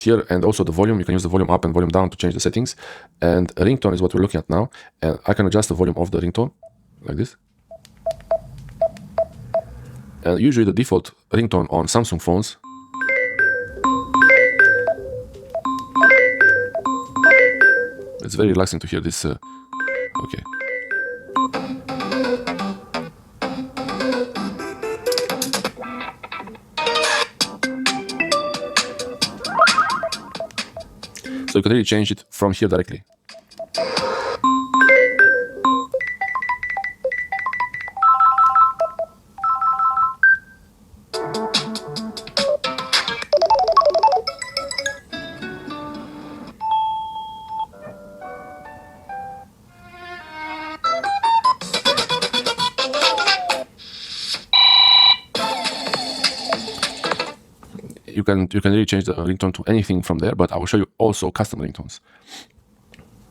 here, and also the volume. You can use the volume up and volume down to change the settings. And a ringtone is what we're looking at now. And I can adjust the volume of the ringtone like this. And usually the default ringtone on Samsung phones it's very relaxing to hear this. Okay. So you can really change it from here directly. You can really change the ringtone to anything from there, but I will show you also custom ringtones.